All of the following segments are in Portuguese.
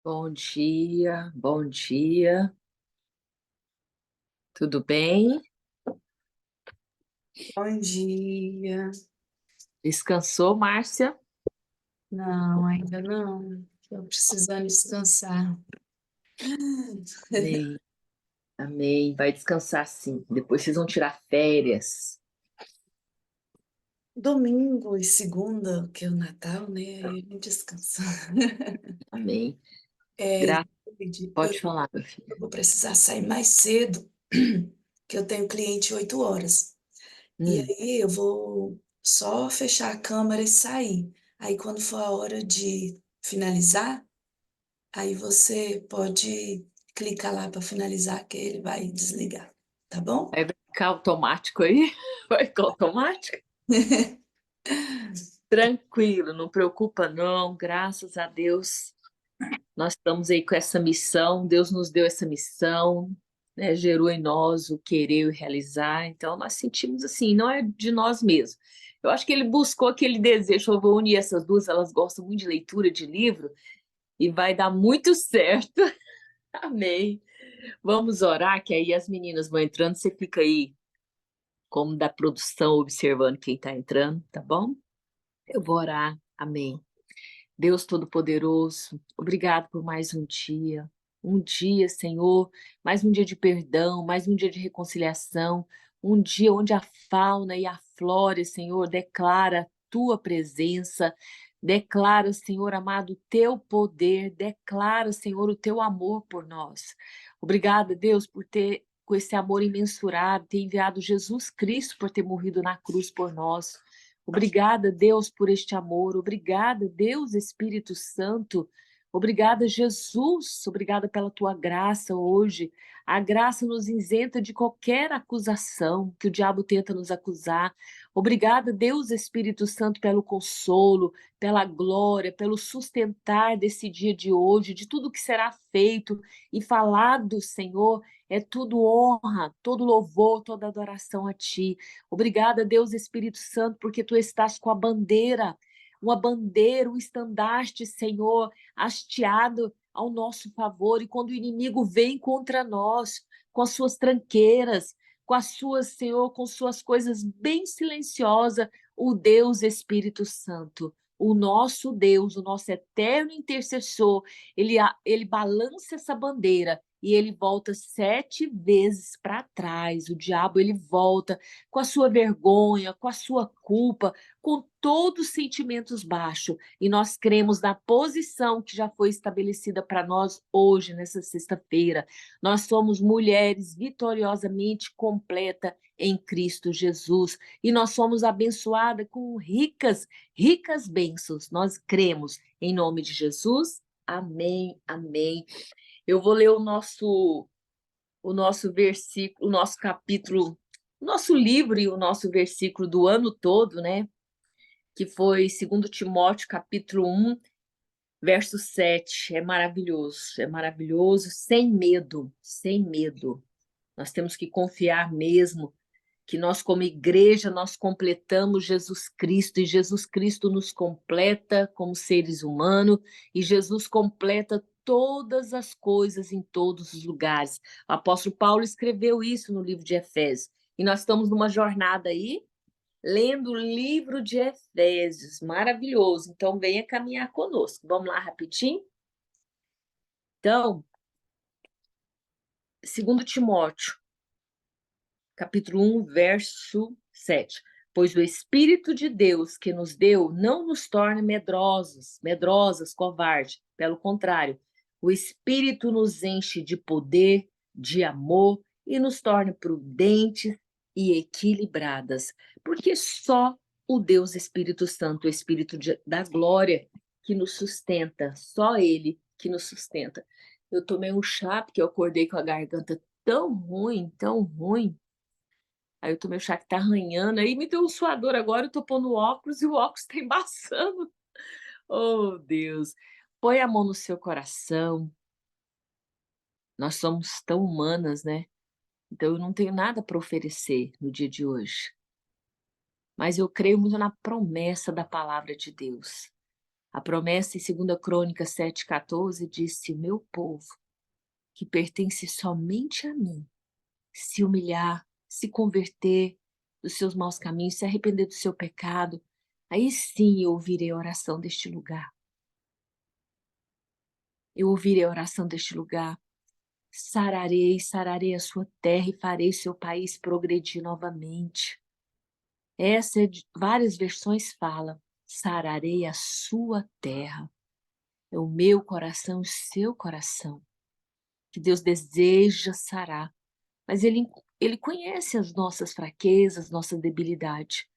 Bom dia, bom dia. Tudo bem? Bom dia. Descansou, Márcia? Não, ainda não. Estou precisando descansar. Amém, amém. Vai descansar sim. Depois vocês vão tirar férias. Domingo e segunda, que é o Natal, né? Aí a gente descansa. Amém. É, Graça, eu pode falar, meu filho. eu vou precisar sair mais cedo, que eu tenho cliente 8 horas. E Hum, aí eu vou só fechar a câmera e sair. Aí quando for a hora de finalizar, aí você pode clicar lá para finalizar que ele vai desligar, tá bom? Aí vai ficar automático aí? Vai ficar automático? Tranquilo, não preocupa não. Graças a Deus, nós estamos aí com essa missão. Deus nos deu essa missão, né? Gerou em nós o querer e o realizar. Então nós sentimos assim, não é de nós mesmos. Eu acho que ele buscou aquele desejo. Eu vou unir essas duas, elas gostam muito de leitura de livro e vai dar muito certo. Amém. Vamos orar, que aí as meninas vão entrando, você fica aí como da produção observando quem está entrando, tá bom? Eu vou orar. Amém. Deus Todo-Poderoso, obrigado por mais um dia. Um dia, Senhor, mais um dia de perdão, mais um dia de reconciliação, um dia onde a fauna e a flora, Senhor, declara a tua presença, declara, Senhor amado, o teu poder, declara, Senhor, o teu amor por nós. Obrigada, Deus, por ter com esse amor imensurável, ter enviado Jesus Cristo por ter morrido na cruz por nós. Obrigada, Deus, por este amor. Obrigada, Deus Espírito Santo. Obrigada, Jesus. Obrigada pela tua graça hoje. A graça nos isenta de qualquer acusação que o diabo tenta nos acusar. Obrigada, Deus Espírito Santo, pelo consolo, pela glória, pelo sustentar desse dia de hoje, de tudo que será feito e falado, Senhor. É tudo honra, todo louvor, toda adoração a ti. Obrigada, Deus Espírito Santo, porque tu estás com a bandeira, uma bandeira, um estandarte, Senhor, hasteado ao nosso favor. E quando o inimigo vem contra nós, com as suas tranqueiras, com as suas, Senhor, com suas coisas bem silenciosas, o Deus Espírito Santo, o nosso Deus, o nosso eterno intercessor, ele balança essa bandeira e ele volta 7 vezes para trás. O diabo, ele volta com a sua vergonha, com a sua culpa, com todos os sentimentos baixos. E nós cremos na posição que já foi estabelecida para nós hoje, nessa sexta-feira. Nós somos mulheres vitoriosamente completa em Cristo Jesus. E nós somos abençoadas com ricas, ricas bênçãos. Nós cremos em nome de Jesus. Amém, amém. Eu vou ler o nosso versículo, o nosso capítulo, o nosso livro e o nosso versículo do ano todo, né? Que foi 2 Timóteo, capítulo 1, verso 7. É maravilhoso, sem medo, sem medo. Nós temos que confiar mesmo que nós, como igreja, nós completamos Jesus Cristo e Jesus Cristo nos completa como seres humanos e Jesus completa todas as coisas em todos os lugares. O apóstolo Paulo escreveu isso no livro de Efésios. E nós estamos numa jornada aí, lendo o livro de Efésios, maravilhoso. Então, venha caminhar conosco. Vamos lá rapidinho? Então, 2 Timóteo, capítulo 1, verso 7. Pois o Espírito de Deus que nos deu não nos torna medrosos, medrosas, covardes. Pelo contrário, o Espírito nos enche de poder, de amor e nos torna prudentes e equilibradas. Porque só o Deus Espírito Santo, o Espírito da glória, que nos sustenta, só Ele que nos sustenta. Eu tomei um chá porque eu acordei com a garganta tão ruim, tão ruim. Aí eu tomei o chá que tá arranhando, aí me deu um suador agora, eu tô pondo óculos e o óculos tá embaçando. Oh, Deus. Põe a mão no seu coração. Nós somos tão humanas, né? Então eu não tenho nada para oferecer no dia de hoje. Mas eu creio muito na promessa da palavra de Deus. A promessa em 2 Crônicas 7,14 diz: se o meu povo, que pertence somente a mim, se humilhar, se converter dos seus maus caminhos, se arrepender do seu pecado, aí sim eu ouvirei a oração deste lugar. Eu ouvirei a oração deste lugar. Sararei a sua terra e farei seu país progredir novamente. Essa várias versões fala: sararei a sua terra. É o meu coração, o seu coração, que Deus deseja sarar. Mas ele conhece as nossas fraquezas, nossa debilidade.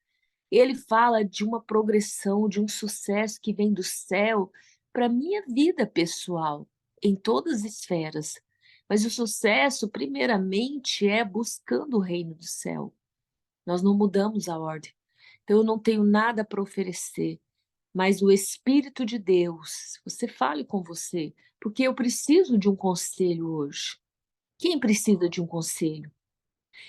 Ele fala de uma progressão, de um sucesso que vem do céu para a minha vida pessoal, em todas as esferas. Mas o sucesso, primeiramente, é buscando o reino do céu. Nós não mudamos a ordem. Então, eu não tenho nada para oferecer, mas o Espírito de Deus, você fale com você, porque eu preciso de um conselho hoje. Quem precisa de um conselho?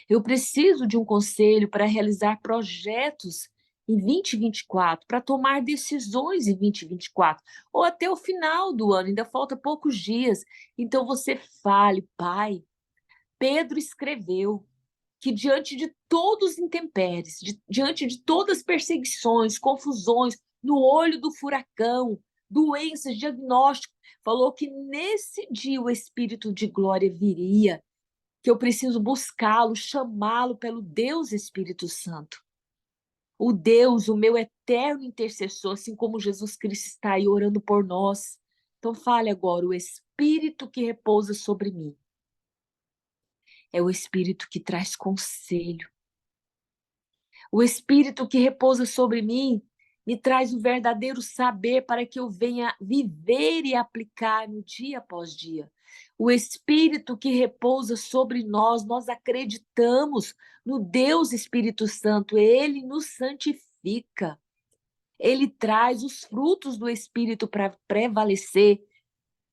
Eu preciso de um conselho para realizar projetos em 2024, para tomar decisões em 2024, ou até o final do ano, ainda falta poucos dias. Então você fale, pai, Pedro escreveu que diante de todos os intempéries, diante de todas as perseguições, confusões, no olho do furacão, doenças, diagnóstico, falou que nesse dia o Espírito de glória viria, que eu preciso buscá-lo, chamá-lo pelo Deus Espírito Santo. O Deus, o meu eterno intercessor, assim como Jesus Cristo está aí orando por nós. Então fale agora, o Espírito que repousa sobre mim. É o Espírito que traz conselho. O Espírito que repousa sobre mim me traz o verdadeiro saber para que eu venha viver e aplicar no dia após dia. O Espírito que repousa sobre nós, nós acreditamos no Deus Espírito Santo, ele nos santifica. Ele traz os frutos do Espírito para prevalecer,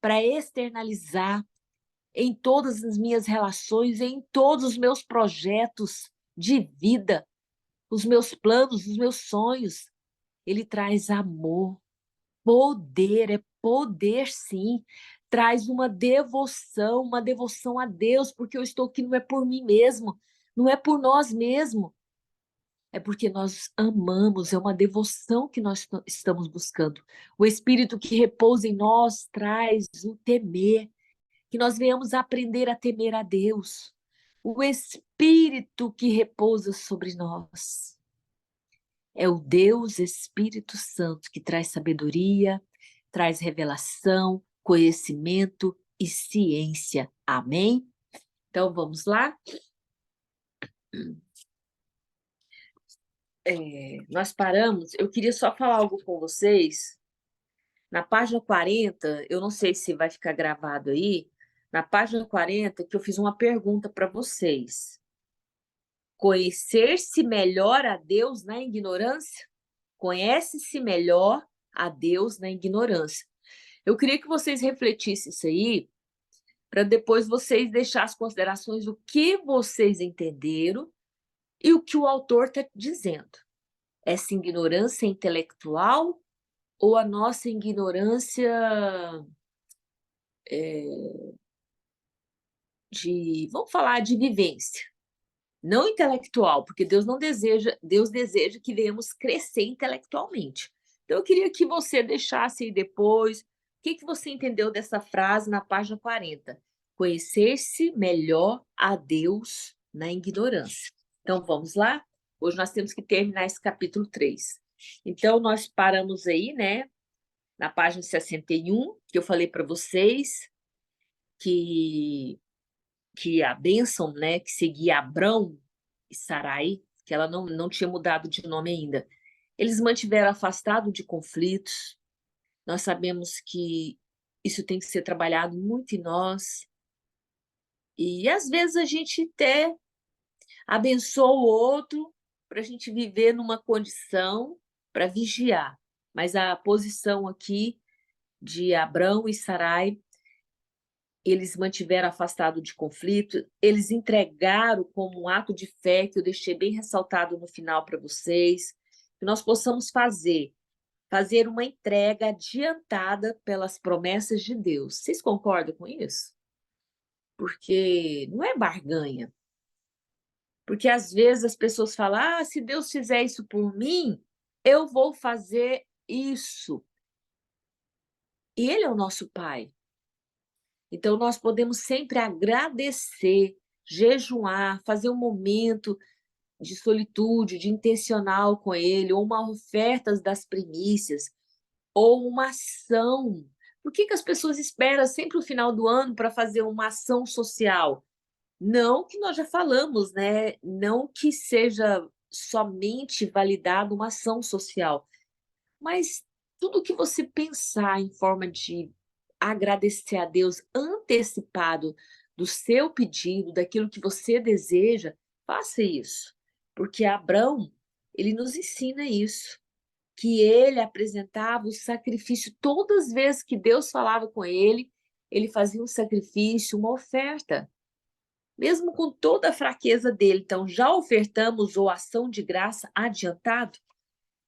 para externalizar em todas as minhas relações, em todos os meus projetos de vida, os meus planos, os meus sonhos. Ele traz amor, poder, é poder sim. Traz uma devoção a Deus, porque eu estou aqui não é por mim mesmo, não é por nós mesmos, é porque nós amamos, é uma devoção que nós estamos buscando. O Espírito que repousa em nós traz o temer, que nós venhamos aprender a temer a Deus. O Espírito que repousa sobre nós. É o Deus Espírito Santo que traz sabedoria, traz revelação, conhecimento e ciência. Amém? Então vamos lá? Nós paramos. Eu queria só falar algo com vocês. Na página 40, eu não sei se vai ficar gravado aí, na página 40, que eu fiz uma pergunta para vocês. Conhecer-se melhor a Deus na ignorância? Conhece-se melhor a Deus na ignorância. Eu queria que vocês refletissem isso aí, para depois vocês deixar as considerações do que vocês entenderam e o que o autor está dizendo. Essa ignorância intelectual ou a nossa ignorância vamos falar de vivência, não intelectual, porque Deus deseja que venhamos crescer intelectualmente. Então eu queria que você deixasse aí depois, o que você entendeu dessa frase na página 40? Conhecer-se melhor a Deus na ignorância. Então vamos lá? Hoje nós temos que terminar esse capítulo 3. Então nós paramos aí, né, na página 61, que eu falei para vocês que a bênção, né, que seguia Abrão e Sarai, que ela não tinha mudado de nome ainda, eles mantiveram afastado de conflitos. Nós sabemos que isso tem que ser trabalhado muito em nós. E às vezes a gente até abençoa o outro para a gente viver numa condição para vigiar. Mas a posição aqui de Abrão e Sarai, eles mantiveram afastado de conflito, eles entregaram como um ato de fé, que eu deixei bem ressaltado no final para vocês, que nós possamos fazer fazer uma entrega adiantada pelas promessas de Deus. Vocês concordam com isso? Porque não é barganha. Porque às vezes as pessoas falam: ah, se Deus fizer isso por mim, eu vou fazer isso. E Ele é o nosso Pai. Então nós podemos sempre agradecer, jejuar, fazer um momento de solitude, de intencional com Ele, ou uma oferta das primícias, ou uma ação. Por que as pessoas esperam sempre o final do ano para fazer uma ação social? Não que nós já falamos, né? Não que seja somente validado uma ação social, mas tudo que você pensar em forma de agradecer a Deus antecipado do seu pedido, daquilo que você deseja, faça isso. Porque Abraão, ele nos ensina isso, que ele apresentava o sacrifício todas as vezes que Deus falava com ele fazia um sacrifício, uma oferta mesmo com toda a fraqueza dele. Então, já ofertamos ou ação de graça adiantado?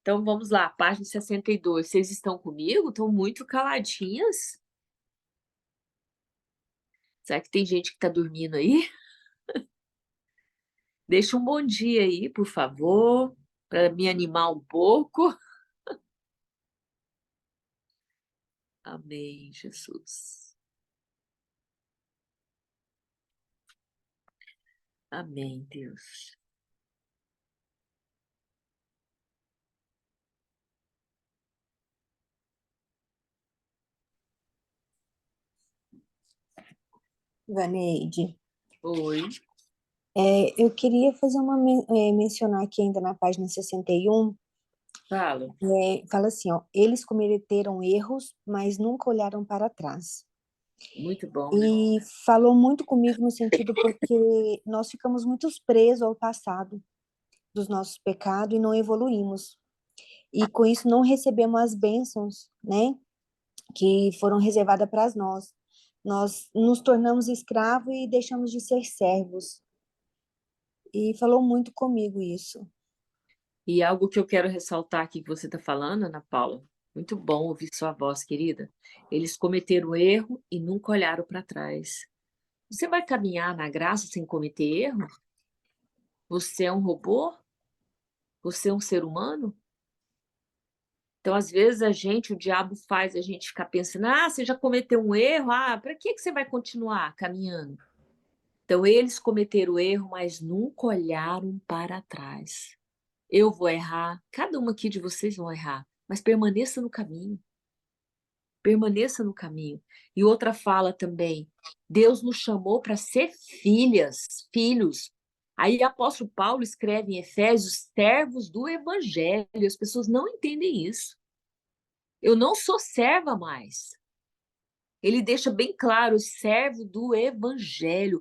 Então, vamos lá, página 62. Vocês estão comigo? Estão muito caladinhas? Será que tem gente que está dormindo aí? Deixa um bom dia aí, por favor, para me animar um pouco. Amém, Jesus. Amém, Deus. Vaneide, Oi. eu queria fazer mencionar aqui ainda na página 61, Fala. fala assim, ó, eles cometeram erros, mas nunca olharam para trás. Muito bom, né? E falou muito comigo no sentido porque nós ficamos muito presos ao passado dos nossos pecados e não evoluímos. E com isso não recebemos as bênçãos, né, que foram reservadas para nós. Nós nos tornamos escravos e deixamos de ser servos. E falou muito comigo isso. E algo que eu quero ressaltar aqui que você está falando, Ana Paula, muito bom ouvir sua voz, querida. Eles cometeram erro e nunca olharam para trás. Você vai caminhar na graça sem cometer erro? Você é um robô? Você é um ser humano? Então, às vezes, o diabo faz a gente ficar pensando: ah, você já cometeu um erro, ah, para que você vai continuar caminhando? Então, eles cometeram erro, mas nunca olharam para trás. Eu vou errar, cada uma aqui de vocês vão errar, mas permaneça no caminho. Permaneça no caminho. E outra fala também, Deus nos chamou para ser filhas, filhos. Aí o apóstolo Paulo escreve em Efésios, servos do evangelho. As pessoas não entendem isso. Eu não sou serva mais. Ele deixa bem claro, servo do evangelho,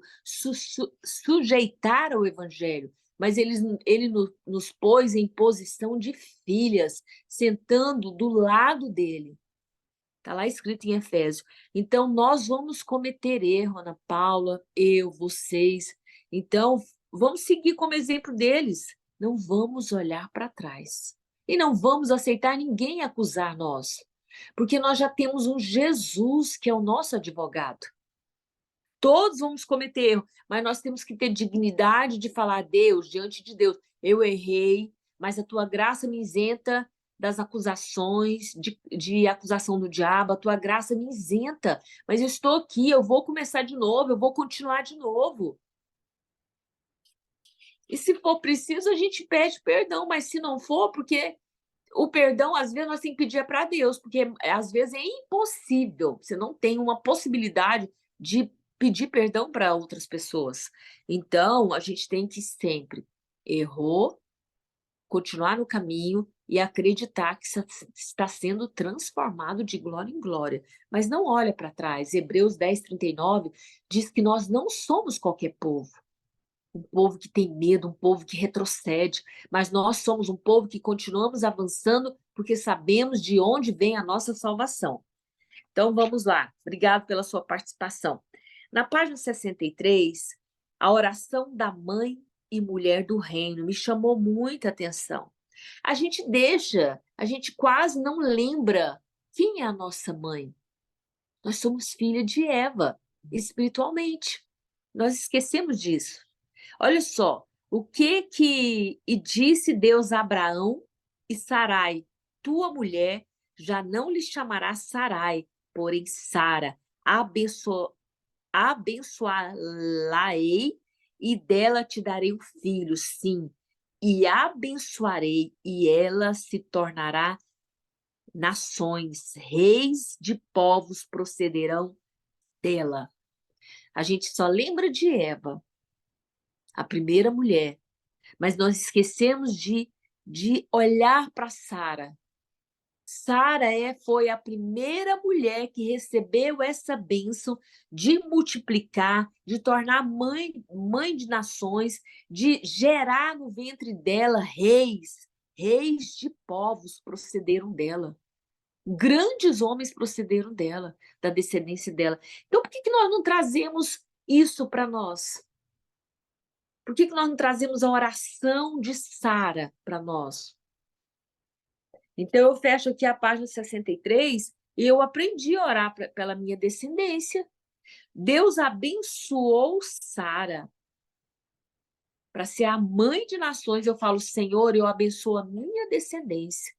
sujeitar ao evangelho. Mas ele nos pôs em posição de filhas, sentando do lado dele. Está lá escrito em Efésios. Então, nós vamos cometer erro, Ana Paula, eu, vocês. Então, vamos seguir como exemplo deles. Não vamos olhar para trás. E não vamos aceitar ninguém acusar nós. Porque nós já temos um Jesus que é o nosso advogado. Todos vamos cometer erro, mas nós temos que ter dignidade de falar a Deus, diante de Deus. Eu errei, mas a tua graça me isenta das acusações, de acusação do diabo, a tua graça me isenta. Mas eu estou aqui, eu vou começar de novo, eu vou continuar de novo. E se for preciso, a gente pede perdão, mas se não for, porque o perdão, às vezes, nós temos que pedir para Deus, porque às vezes é impossível, você não tem uma possibilidade de pedir perdão para outras pessoas. Então, a gente tem que sempre errou, continuar no caminho e acreditar que está sendo transformado de glória em glória. Mas não olha para trás. Hebreus 10:39 diz que nós não somos qualquer povo. Um povo que tem medo, um povo que retrocede, mas nós somos um povo que continuamos avançando porque sabemos de onde vem a nossa salvação. Então vamos lá. Obrigado pela sua participação. Na página 63, a oração da mãe e mulher do reino me chamou muita atenção. A gente quase não lembra quem é a nossa mãe. Nós somos filha de Eva, espiritualmente. Nós esquecemos disso. Olha só, e disse Deus a Abraão e Sarai, tua mulher já não lhe chamará Sarai, porém Sara, abençoá-la-ei e dela te darei um filho, sim, e abençoarei e ela se tornará nações, reis de povos procederão dela. A gente só lembra de Eva, a primeira mulher, mas nós esquecemos de olhar para Sara. Sara foi a primeira mulher que recebeu essa bênção de multiplicar, de tornar mãe de nações, de gerar no ventre dela reis de povos procederam dela. Grandes homens procederam dela, da descendência dela. Então, por que nós não trazemos isso para nós? Por que nós não trazemos a oração de Sara para nós? Então, eu fecho aqui a página 63 e eu aprendi a orar pela minha descendência. Deus abençoou Sara para ser a mãe de nações. Eu falo, Senhor, eu abençoo a minha descendência.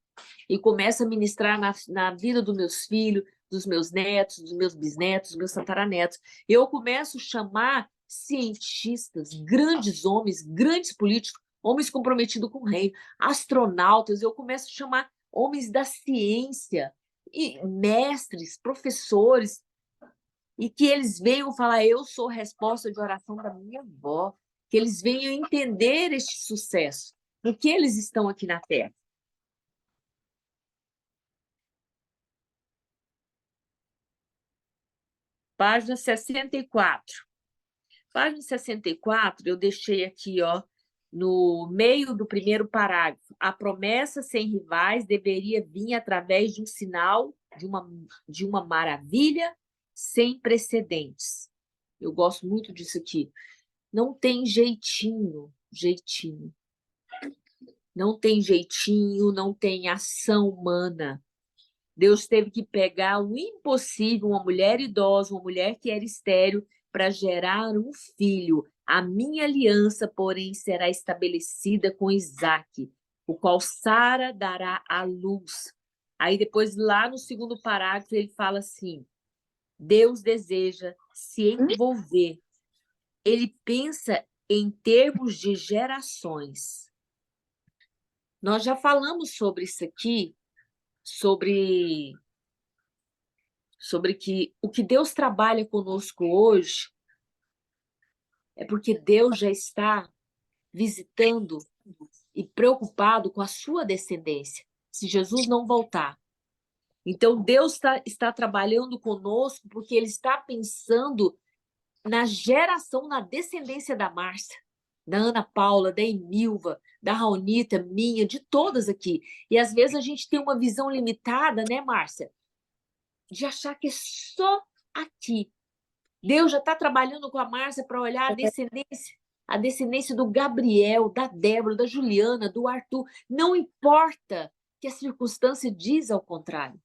E começo a ministrar na vida dos meus filhos, dos meus netos, dos meus bisnetos, dos meus tataranetos. Eu começo a chamar cientistas, grandes homens, grandes políticos, homens comprometidos com o reino, astronautas, eu começo a chamar homens da ciência, e mestres, professores, e que eles venham falar, eu sou resposta de oração da minha avó, que eles venham entender este sucesso, porque eles estão aqui na Terra. Página 64. Página 64, eu deixei aqui, ó, no meio do primeiro parágrafo. A promessa sem rivais deveria vir através de um sinal, de uma maravilha sem precedentes. Eu gosto muito disso aqui. Não tem jeitinho. Não tem jeitinho, não tem ação humana. Deus teve que pegar o impossível, uma mulher idosa, uma mulher que era estéril, para gerar um filho. A minha aliança, porém, será estabelecida com Isaque, o qual Sara dará à luz. Aí depois, lá no segundo parágrafo, ele fala assim, Deus deseja se envolver. Ele pensa em termos de gerações. Nós já falamos sobre isso aqui, sobre que o que Deus trabalha conosco hoje é porque Deus já está visitando e preocupado com a sua descendência, se Jesus não voltar. Então, Deus está trabalhando conosco porque Ele está pensando na geração, na descendência da Márcia, da Ana Paula, da Emilva, da Raonita, minha, de todas aqui. E, às vezes, a gente tem uma visão limitada, né, Márcia? De achar que é só aqui. Deus já está trabalhando com a Márcia para olhar a descendência do Gabriel, da Débora, da Juliana, do Arthur. Não importa que a circunstância diz ao contrário.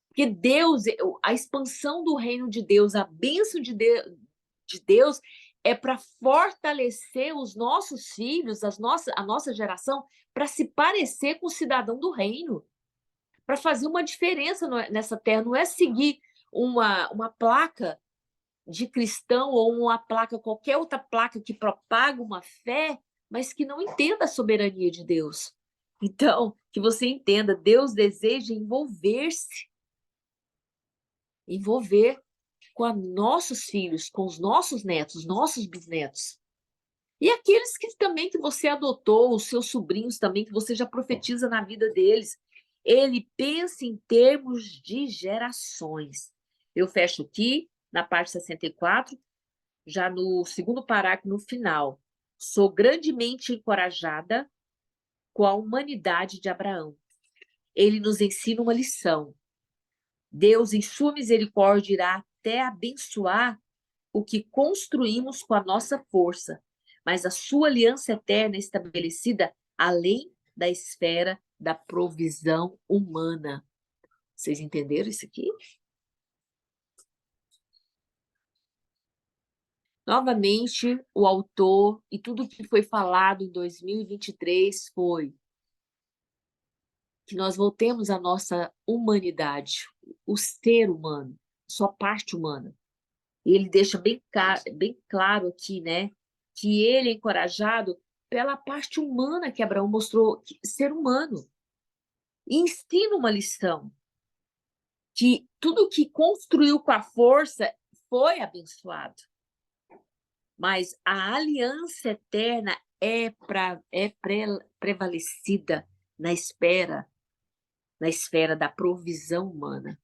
Porque Deus, a expansão do reino de Deus, a bênção de Deus é para fortalecer os nossos filhos, a nossa geração, para se parecer com o cidadão do reino, para fazer uma diferença nessa terra. Não é seguir uma placa de cristão ou uma placa, qualquer outra placa que propaga uma fé, mas que não entenda a soberania de Deus. Então, que você entenda, Deus deseja envolver com os nossos filhos, com os nossos netos, nossos bisnetos. E aqueles que você adotou, os seus sobrinhos também, que você já profetiza na vida deles. Ele pensa em termos de gerações. Eu fecho aqui, na parte 64, já no segundo parágrafo, no final. Sou grandemente encorajada com a humanidade de Abraão. Ele nos ensina uma lição. Deus, em sua misericórdia, irá até abençoar o que construímos com a nossa força, mas a sua aliança eterna estabelecida além da esfera da provisão humana. Vocês entenderam isso aqui? Novamente, o autor e tudo que foi falado em 2023 foi que nós voltemos à nossa humanidade, o ser humano, sua parte humana. E ele deixa bem claro aqui, né, que ele é encorajado pela parte humana que Abraão mostrou ser humano. E ensina uma lição, que tudo que construiu com a força foi abençoado. Mas a aliança eterna é prevalecida na esfera da provisão humana.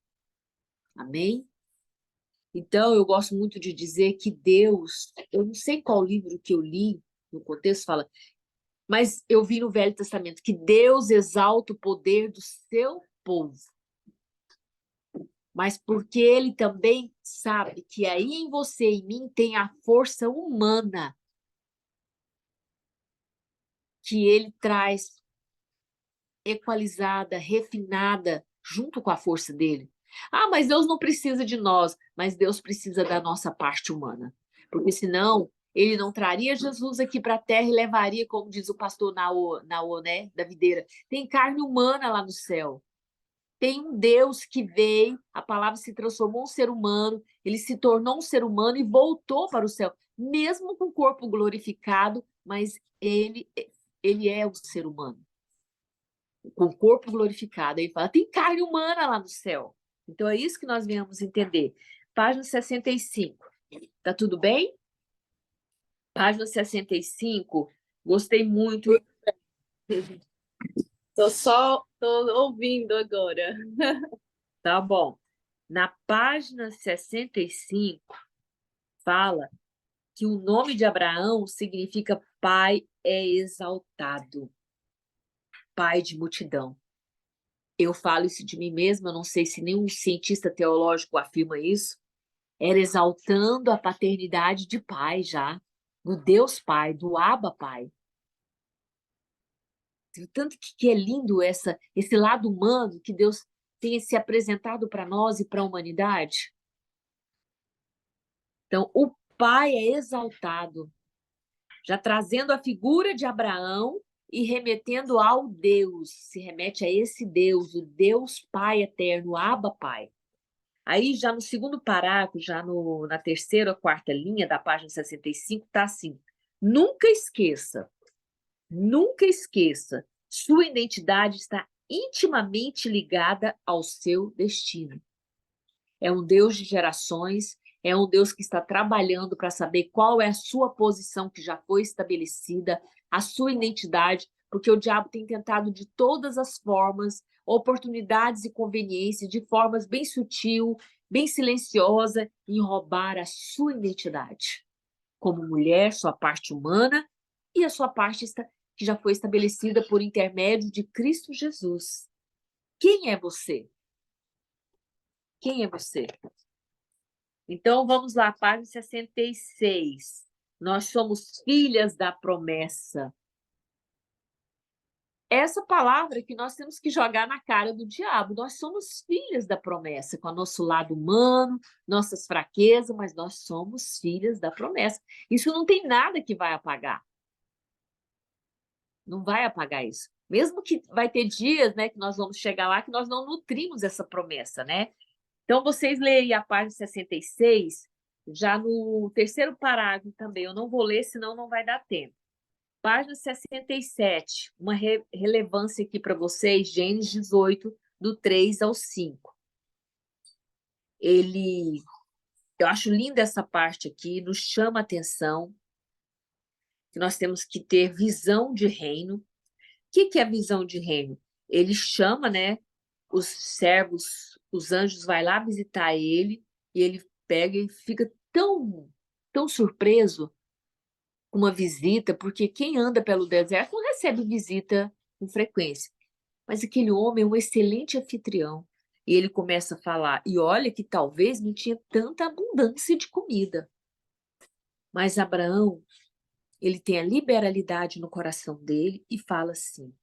Amém? Então, eu gosto muito de dizer que Deus, eu não sei qual livro que eu li, no contexto fala, mas eu vi no Velho Testamento que Deus exalta o poder do seu povo. Mas porque ele também sabe que aí em você e em mim tem a força humana que ele traz equalizada, refinada, junto com a força dele. Ah, mas Deus não precisa de nós, mas Deus precisa da nossa parte humana. Porque senão ele não traria Jesus aqui para a terra e levaria, como diz o pastor Naô, né, da videira. Tem carne humana lá no céu. Tem um Deus que veio, a palavra se transformou em um ser humano, ele se tornou um ser humano e voltou para o céu, mesmo com o corpo glorificado, mas ele é um ser humano, com o corpo glorificado. Ele fala, tem carne humana lá no céu. Então é isso que nós viemos entender. Página 65. Tá tudo bem? Página 65. Gostei muito. Tô ouvindo agora. Tá bom. Na página 65, fala que o nome de Abraão significa pai é exaltado, pai de multidão. Eu falo isso de mim mesma, eu não sei se nenhum cientista teológico afirma isso. Era exaltando a paternidade de pai já, do Deus Pai, do Abba Pai. Tanto que é lindo esse lado humano que Deus tem se apresentado para nós e para a humanidade. Então, o pai é exaltado, já trazendo a figura de Abraão e remetendo ao Deus, se remete a esse Deus, o Deus Pai eterno, Abba Pai. Aí, já no segundo parágrafo, já na terceira ou quarta linha da página 65, está assim: nunca esqueça, sua identidade está intimamente ligada ao seu destino. É um Deus de gerações, é um Deus que está trabalhando para saber qual é a sua posição que já foi estabelecida, a sua identidade, porque o diabo tem tentado de todas as formas, oportunidades e conveniências, de formas bem sutil, bem silenciosa, em roubar a sua identidade. Como mulher, sua parte humana, e a sua parte que já foi estabelecida por intermédio de Cristo Jesus. Quem é você? Quem é você? Então, vamos lá, página 66. Nós somos filhas da promessa. Essa palavra que nós temos que jogar na cara do diabo. Nós somos filhas da promessa, com o nosso lado humano, nossas fraquezas, mas nós somos filhas da promessa. Isso não tem nada que vai apagar. Não vai apagar isso. Mesmo que vai ter dias, né, que nós vamos chegar lá que nós não nutrimos essa promessa, né? Então, vocês leem a página 66, já no terceiro parágrafo também. Eu não vou ler, senão não vai dar tempo. Página 67, uma relevância aqui para vocês, Gênesis 18, do 3 ao 5. Eu acho linda essa parte aqui, nos chama a atenção que nós temos que ter visão de reino. O que é visão de reino? Ele chama, né, os servos, os anjos vai lá visitar ele, e ele pega e fica tão surpreso com uma visita, porque quem anda pelo deserto não recebe visita com frequência. Mas aquele homem é um excelente anfitrião. E ele começa a falar, e olha que talvez não tinha tanta abundância de comida. Mas Abraão, ele tem a liberalidade no coração dele e fala assim: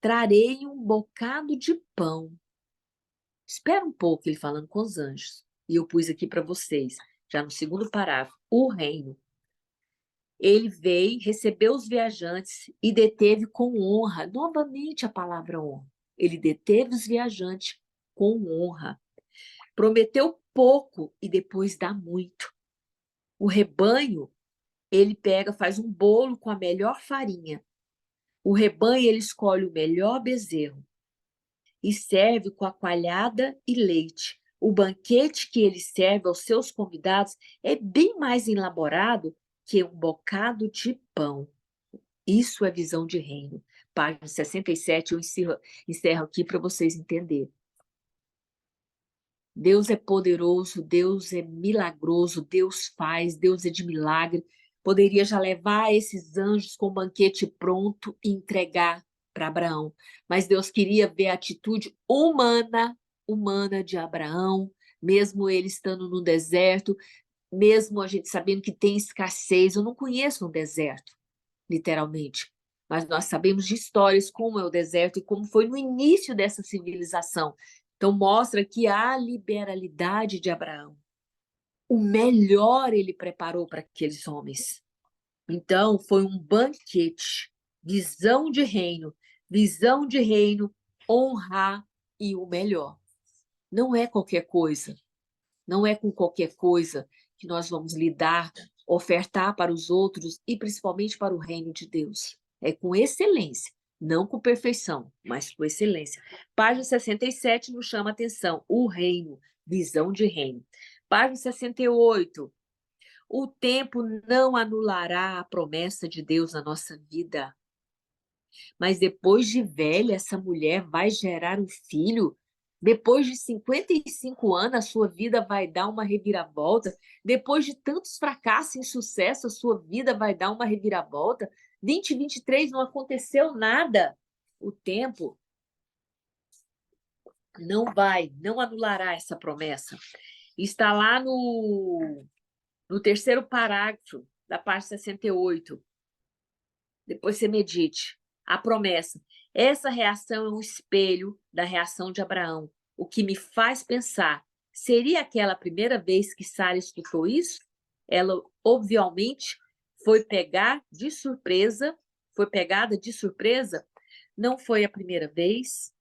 trarei um bocado de pão. Espera um pouco, ele falando com os anjos. E eu pus aqui para vocês, já no segundo parágrafo, o reino. Ele veio, recebeu os viajantes e deteve com honra. Novamente a palavra honra. Ele deteve os viajantes com honra. Prometeu pouco e depois dá muito. O rebanho, ele pega, faz um bolo com a melhor farinha. O rebanho, ele escolhe o melhor bezerro e serve com a coalhada e leite. O banquete que ele serve aos seus convidados é bem mais elaborado que um bocado de pão. Isso é visão de reino. Página 67, eu encerro aqui para vocês entenderem. Deus é poderoso, Deus é milagroso, Deus faz, Deus é de milagre. Poderia já levar esses anjos com o banquete pronto e entregar para Abraão. Mas Deus queria ver a atitude humana de Abraão, mesmo ele estando no deserto, mesmo a gente sabendo que tem escassez. Eu não conheço um deserto, literalmente, mas nós sabemos de histórias como é o deserto e como foi no início dessa civilização. Então, mostra que a liberalidade de Abraão, o melhor ele preparou para aqueles homens. Então, foi um banquete, visão de reino, honrar e o melhor. Não é qualquer coisa, não é com qualquer coisa que nós vamos lidar, ofertar para os outros e principalmente para o reino de Deus. É com excelência, não com perfeição, mas com excelência. Página 67 nos chama a atenção, o reino, visão de reino. Página 68, o tempo não anulará a promessa de Deus na nossa vida. Mas depois de velha, essa mulher vai gerar um filho. Depois de 55 anos, a sua vida vai dar uma reviravolta. Depois de tantos fracassos e insucesso, a sua vida vai dar uma reviravolta. 2023 não aconteceu nada. O tempo não anulará essa promessa. Está lá no terceiro parágrafo da página 68. Depois você medite. A promessa. Essa reação é um espelho da reação de Abraão. O que me faz pensar, seria aquela primeira vez que Sara escutou isso? Ela, obviamente, foi pegada de surpresa. Não foi a primeira vez,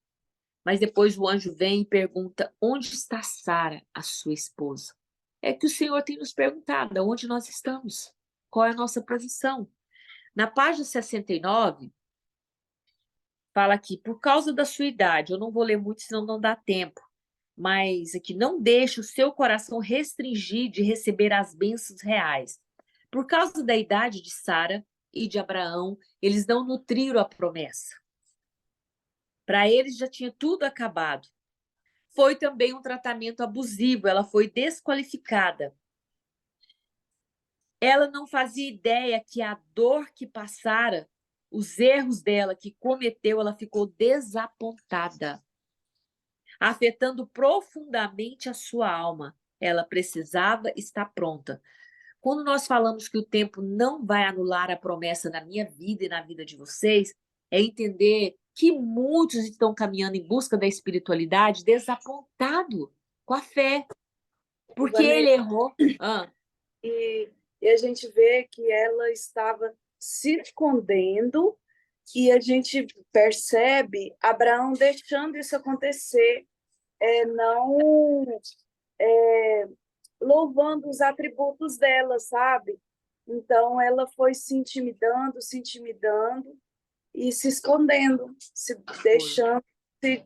mas depois o anjo vem e pergunta, onde está Sara, a sua esposa? É que o Senhor tem nos perguntado, onde nós estamos? Qual é a nossa posição? Na página 69, fala aqui, por causa da sua idade, eu não vou ler muito, senão não dá tempo, mas aqui, não deixe o seu coração restringir de receber as bênçãos reais. Por causa da idade de Sara e de Abraão, eles não nutriram a promessa. Para eles já tinha tudo acabado. Foi também um tratamento abusivo, ela foi desqualificada. Ela não fazia ideia que a dor que passara, os erros dela que cometeu, ela ficou desapontada, afetando profundamente a sua alma. Ela precisava estar pronta. Quando nós falamos que o tempo não vai anular a promessa na minha vida e na vida de vocês, é entender que muitos estão caminhando em busca da espiritualidade desapontado com a fé, porque Vanessa, ele errou. e a gente vê que ela estava se escondendo e a gente percebe Abraão deixando isso acontecer, não louvando os atributos dela, sabe? Então, ela foi se intimidando e se escondendo, se deixando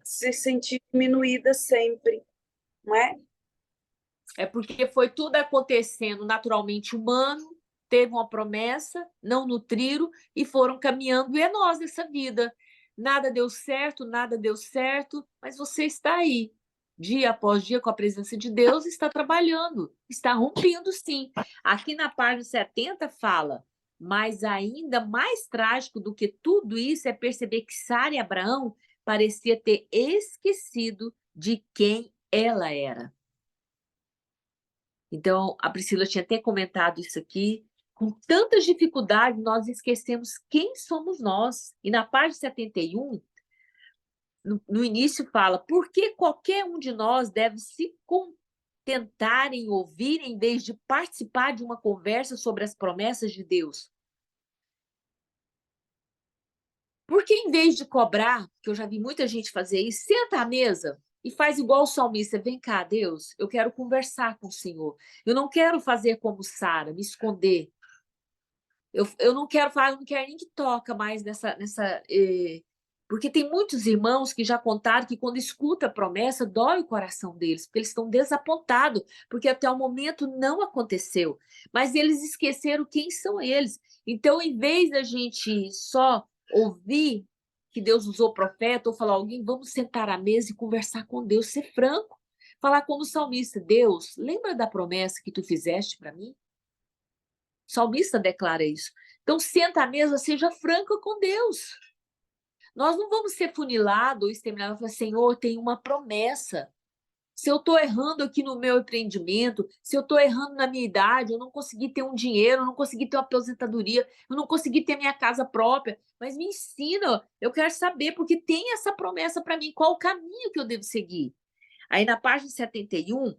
se sentir diminuída sempre, não é? É porque foi tudo acontecendo naturalmente humano, teve uma promessa, não nutriram e foram caminhando, e é nós nessa vida. Nada deu certo, mas você está aí, dia após dia, com a presença de Deus, está trabalhando, está rompendo sim. Aqui na página 70 fala, mas ainda mais trágico do que tudo isso é perceber que Sara e Abraão parecia ter esquecido de quem ela era. Então, a Priscila tinha até comentado isso aqui. Com tantas dificuldades, nós esquecemos quem somos nós. E na página 71, no início fala, por que qualquer um de nós deve se contentar em ouvir em vez de participar de uma conversa sobre as promessas de Deus? Porque em vez de cobrar, que eu já vi muita gente fazer isso, senta à mesa e faz igual o salmista, vem cá, Deus, eu quero conversar com o Senhor. Eu não quero fazer como Sara, me esconder. Eu não quero falar, eu não quero nem que toca mais porque tem muitos irmãos que já contaram que quando escuta a promessa, dói o coração deles, porque eles estão desapontados, porque até o momento não aconteceu. Mas eles esqueceram quem são eles. Então, em vez da gente só ouvir que Deus usou profeta ou falar alguém, vamos sentar à mesa e conversar com Deus, ser franco. Falar como salmista, Deus, lembra da promessa que tu fizeste para mim? O salmista declara isso. Então, senta à mesa, seja franca com Deus. Nós não vamos ser funilados ou exterminados, falar, Senhor, tem uma promessa. Se eu estou errando aqui no meu empreendimento, se eu estou errando na minha idade, eu não consegui ter um dinheiro, eu não consegui ter uma aposentadoria, eu não consegui ter minha casa própria, mas me ensina, eu quero saber, porque tem essa promessa para mim, qual o caminho que eu devo seguir? Aí na página 71,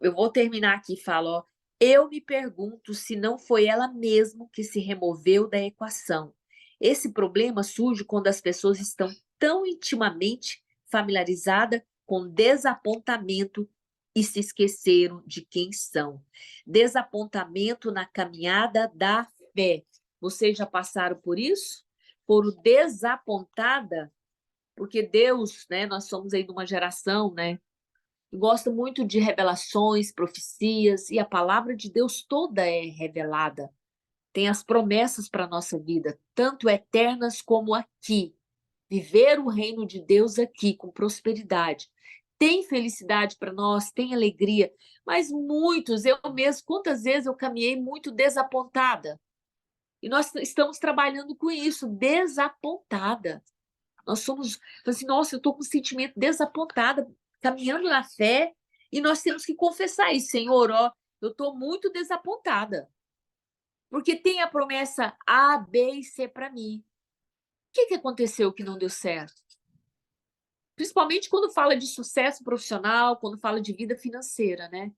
eu vou terminar aqui e falo, ó, eu me pergunto se não foi ela mesma que se removeu da equação. Esse problema surge quando as pessoas estão tão intimamente familiarizadas com desapontamento e se esqueceram de quem são. Desapontamento na caminhada da fé. Vocês já passaram por isso? Foram desapontada? Porque Deus, né, nós somos aí de uma geração, né, gosta muito de revelações, profecias, e a palavra de Deus toda é revelada. Tem as promessas para a nossa vida, tanto eternas como aqui. Viver o reino de Deus aqui, com prosperidade. Tem felicidade para nós, tem alegria, mas muitos, eu mesmo, quantas vezes eu caminhei muito desapontada? E nós estamos trabalhando com isso, desapontada. Nós somos, assim, nossa, eu estou com um sentimento desapontada, caminhando na fé, e nós temos que confessar isso, Senhor, ó, eu estou muito desapontada, porque tem a promessa A, B e C para mim. O que aconteceu que não deu certo? Principalmente quando fala de sucesso profissional, quando fala de vida financeira, né?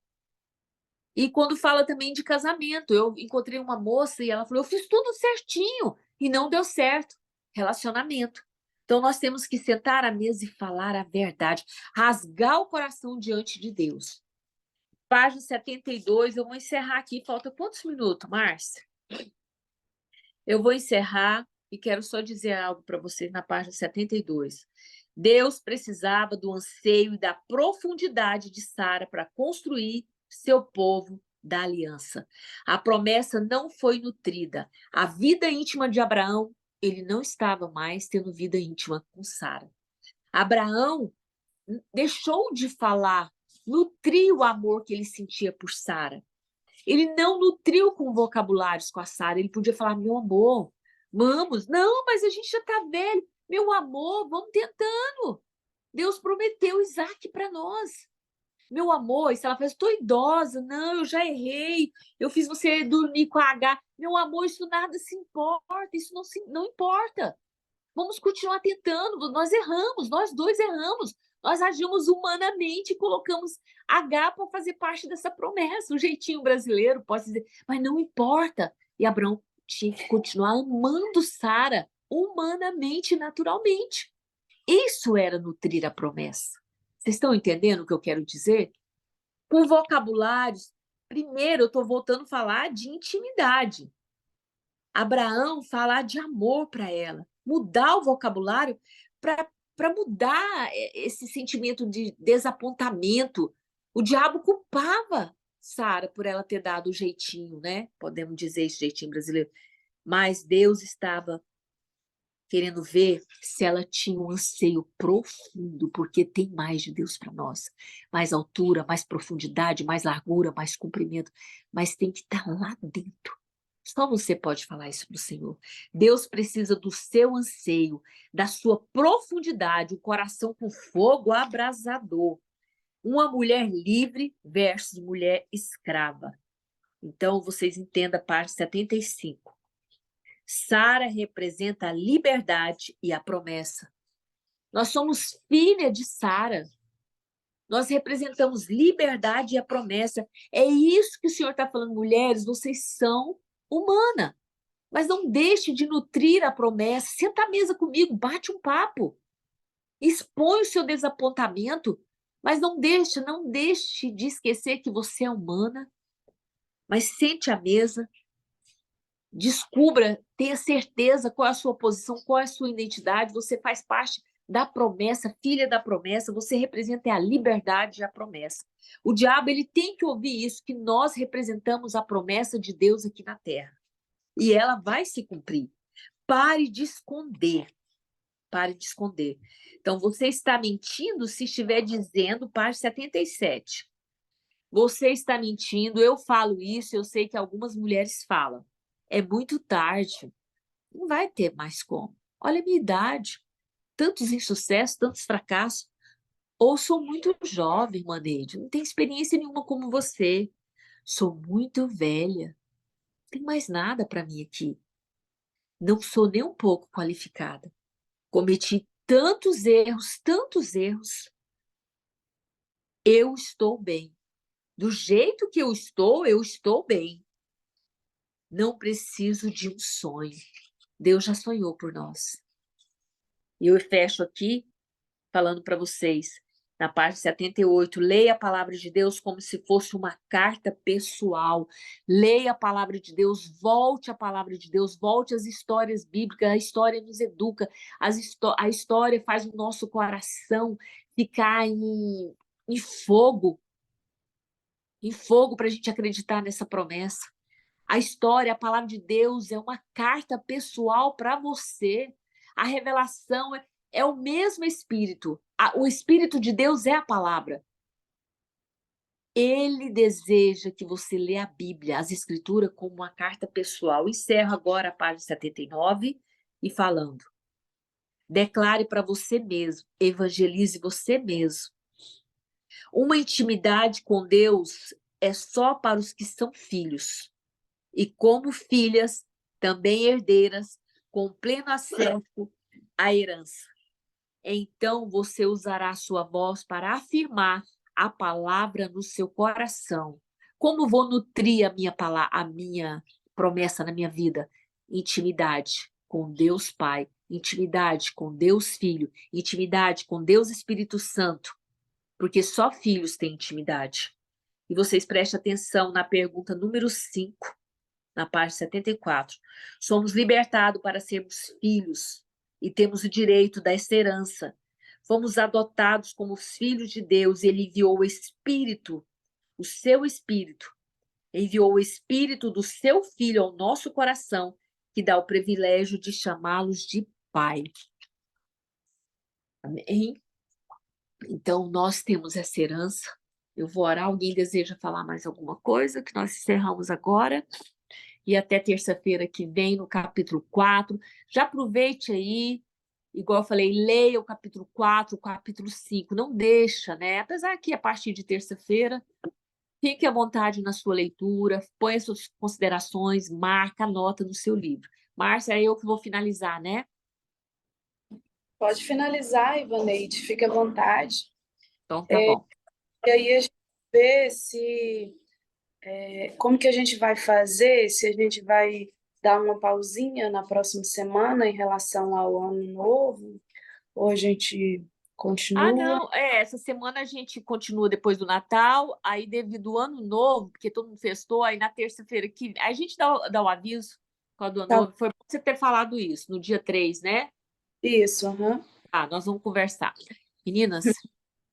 E quando fala também de casamento. Eu encontrei uma moça e ela falou, eu fiz tudo certinho e não deu certo. Relacionamento. Então, nós temos que sentar à mesa e falar a verdade, rasgar o coração diante de Deus. Página 72, eu vou encerrar aqui. Falta quantos minutos, Márcia? Eu vou encerrar e quero só dizer algo para vocês na página 72. Deus precisava do anseio e da profundidade de Sara para construir seu povo da aliança. A promessa não foi nutrida. A vida íntima de Abraão, ele não estava mais tendo vida íntima com Sara. Abraão deixou de falar, nutriu o amor que ele sentia por Sara. Ele não nutriu com vocabulários com a Sara. Ele podia falar, meu amor, vamos. Não, mas a gente já está velho. Meu amor, vamos tentando. Deus prometeu Isaac para nós. Meu amor, e se ela fala, estou idosa, não, eu já errei, eu fiz você dormir com a H. Meu amor, isso nada se importa, isso não importa. Vamos continuar tentando, nós erramos, nós dois erramos. Nós agimos humanamente e colocamos H para fazer parte dessa promessa, o jeitinho brasileiro, posso dizer, mas não importa. E Abraão tinha que continuar amando Sara humanamente e naturalmente. Isso era nutrir a promessa. Vocês estão entendendo o que eu quero dizer? Com vocabulários, primeiro eu estou voltando a falar de intimidade. Abraão falar de amor para ela, mudar o vocabulário para mudar esse sentimento de desapontamento. O diabo culpava Sara por ela ter dado o jeitinho, né? Podemos dizer esse jeitinho brasileiro. Mas Deus estava querendo ver se ela tinha um anseio profundo, porque tem mais de Deus para nós. Mais altura, mais profundidade, mais largura, mais comprimento. Mas tem que estar lá dentro. Só você pode falar isso para o Senhor. Deus precisa do seu anseio, da sua profundidade, o coração com fogo abrasador. Uma mulher livre versus mulher escrava. Então, vocês entendam a parte 75. Sara representa a liberdade e a promessa. Nós somos filha de Sara. Nós representamos liberdade e a promessa. É isso que o Senhor está falando, mulheres, vocês são humanas. Mas não deixe de nutrir a promessa. Senta à mesa comigo, bate um papo. Expõe o seu desapontamento, mas não deixe de esquecer que você é humana. Mas sente à mesa, descubra, tenha certeza qual é a sua posição, qual é a sua identidade. Você faz parte da promessa, filha da promessa, você representa a liberdade e a promessa. O diabo, ele tem que ouvir isso, que nós representamos a promessa de Deus aqui na terra. E ela vai se cumprir. Pare de esconder. Pare de esconder. Então, você está mentindo se estiver dizendo, página 77. Você está mentindo, eu falo isso, eu sei que algumas mulheres falam. É muito tarde. Não vai ter mais como. Olha a minha idade. Tantos insucessos, tantos fracassos. Ou sou muito jovem, Maneide, não tenho experiência nenhuma como você. Sou muito velha. Não tem mais nada para mim aqui. Não sou nem um pouco qualificada. Cometi tantos erros, tantos erros. Eu estou bem. Do jeito que eu estou bem. Não preciso de um sonho. Deus já sonhou por nós. E eu fecho aqui falando para vocês, na página 78, leia a palavra de Deus como se fosse uma carta pessoal. Leia a palavra de Deus, volte à palavra de Deus, volte às histórias bíblicas. A história nos educa, a história faz o nosso coração ficar em fogo para a gente acreditar nessa promessa. A história, a palavra de Deus é uma carta pessoal para você. A revelação é o mesmo Espírito. O Espírito de Deus é a palavra. Ele deseja que você lê a Bíblia, as Escrituras, como uma carta pessoal. Encerro agora a página 79 e falando. Declare para você mesmo, evangelize você mesmo. Uma intimidade com Deus é só para os que são filhos. E como filhas, também herdeiras, com pleno acesso à herança. Então você usará a sua voz para afirmar a palavra no seu coração. Como vou nutrir a minha promessa na minha vida? Intimidade com Deus Pai, intimidade com Deus Filho, intimidade com Deus Espírito Santo, porque só filhos têm intimidade. E vocês prestem atenção na pergunta número 5, na página 74. Somos libertados para sermos filhos e temos o direito dessa herança. Fomos adotados como filhos de Deus e Ele enviou o Espírito, o seu Espírito, enviou o Espírito do seu Filho ao nosso coração, que dá o privilégio de chamá-los de Pai. Amém? Então, nós temos essa herança. Eu vou orar. Alguém deseja falar mais alguma coisa? Que nós encerramos agora. E até terça-feira que vem, no capítulo 4. Já aproveite aí, igual eu falei, leia o capítulo 4, o capítulo 5. Não deixa, né? Apesar que a partir de terça-feira, fique à vontade na sua leitura, ponha suas considerações, marca, anota no seu livro. Márcia, é eu que vou finalizar, né? Pode finalizar, Ivaneide, fique à vontade. Então, tá bom. E aí a gente vê como que a gente vai fazer, se a gente vai dar uma pausinha na próxima semana em relação ao ano novo, ou a gente continua. Não, essa semana a gente continua depois do Natal, aí devido ao Ano Novo, porque todo mundo festou, aí na terça-feira que a gente dá o aviso do Ano Novo. Foi bom você ter falado isso, no dia 3, né? Isso, aham. Nós vamos conversar. Meninas,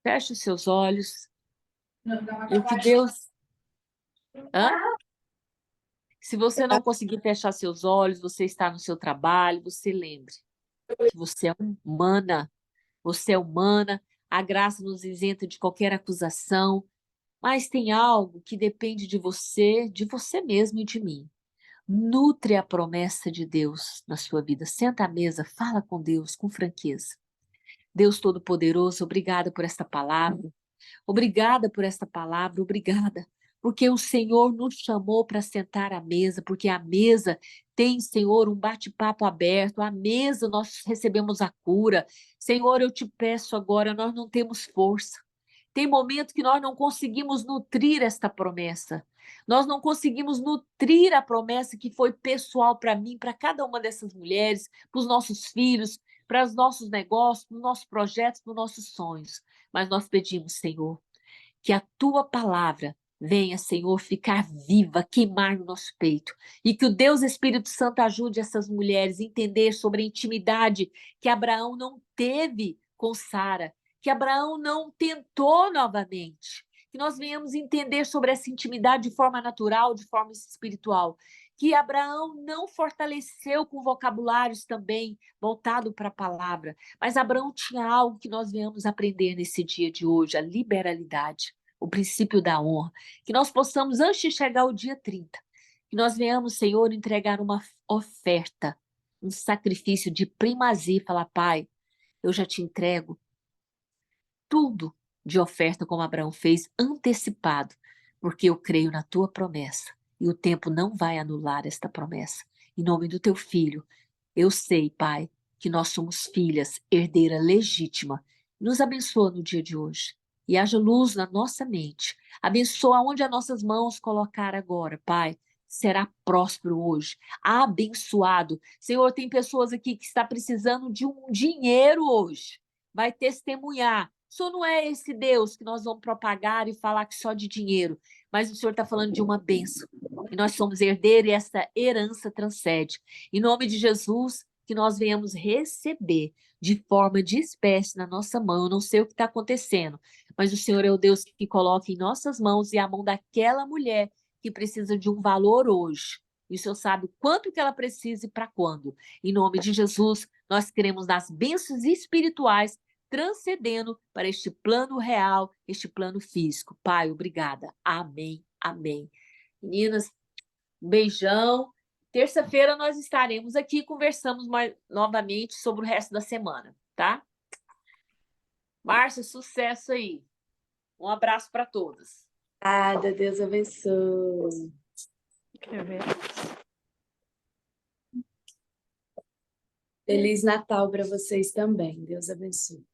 feche os seus olhos. E o que Deus... Se você não conseguir fechar seus olhos, você está no seu trabalho, você lembre que você é humana. Você é humana, a graça nos isenta de qualquer acusação, mas tem algo que depende de você mesmo e de mim. Nutre a promessa de Deus na sua vida. Senta à mesa, fala com Deus com franqueza. Deus Todo-Poderoso, obrigada por esta palavra. Obrigada por esta palavra, obrigada. porque o Senhor nos chamou para sentar à mesa, porque a mesa tem, Senhor, um bate-papo aberto, à mesa nós recebemos a cura. Senhor, eu te peço agora, nós não temos força. Tem momento que nós não conseguimos nutrir esta promessa. Nós não conseguimos nutrir a promessa que foi pessoal para mim, para cada uma dessas mulheres, para os nossos filhos, para os nossos negócios, para os nossos projetos, para os nossos sonhos. Mas nós pedimos, Senhor, que a tua palavra venha, Senhor, ficar viva, queimar no nosso peito. E que o Deus Espírito Santo ajude essas mulheres a entender sobre a intimidade que Abraão não teve com Sara, que Abraão não tentou novamente. Que nós venhamos entender sobre essa intimidade de forma natural, de forma espiritual. Que Abraão não fortaleceu com vocabulários também voltado para a palavra, mas Abraão tinha algo que nós venhamos aprender nesse dia de hoje, a liberalidade, o princípio da honra. Que nós possamos, antes de chegar o dia 30, que nós venhamos, Senhor, entregar uma oferta, um sacrifício de primazia e falar, Pai, eu já te entrego tudo de oferta como Abraão fez, antecipado, porque eu creio na tua promessa e o tempo não vai anular esta promessa. Em nome do teu filho, eu sei, Pai, que nós somos filhas, herdeira legítima. Nos abençoa no dia de hoje e haja luz na nossa mente. Abençoa onde as nossas mãos colocar agora, Pai. Será próspero hoje, abençoado. Senhor, tem pessoas aqui que estão precisando de um dinheiro hoje. Vai testemunhar. O Senhor não é esse Deus que nós vamos propagar e falar que só de dinheiro, mas o Senhor está falando de uma bênção. E nós somos herdeiros e essa herança transcende. Em nome de Jesus, que nós venhamos receber de forma de espécie na nossa mão. Eu não sei o que está acontecendo, mas o Senhor é o Deus que coloca em nossas mãos e a mão daquela mulher que precisa de um valor hoje. E o Senhor sabe quanto que ela precisa e para quando. Em nome de Jesus, nós queremos nas bênçãos espirituais transcendendo para este plano real, este plano físico. Pai, obrigada. Amém, amém. Meninas, um beijão. Terça-feira nós estaremos aqui e conversamos novamente sobre o resto da semana, tá? Márcia, sucesso aí. Um abraço para todas. Nada, Deus abençoe. Feliz Natal para vocês também. Deus abençoe.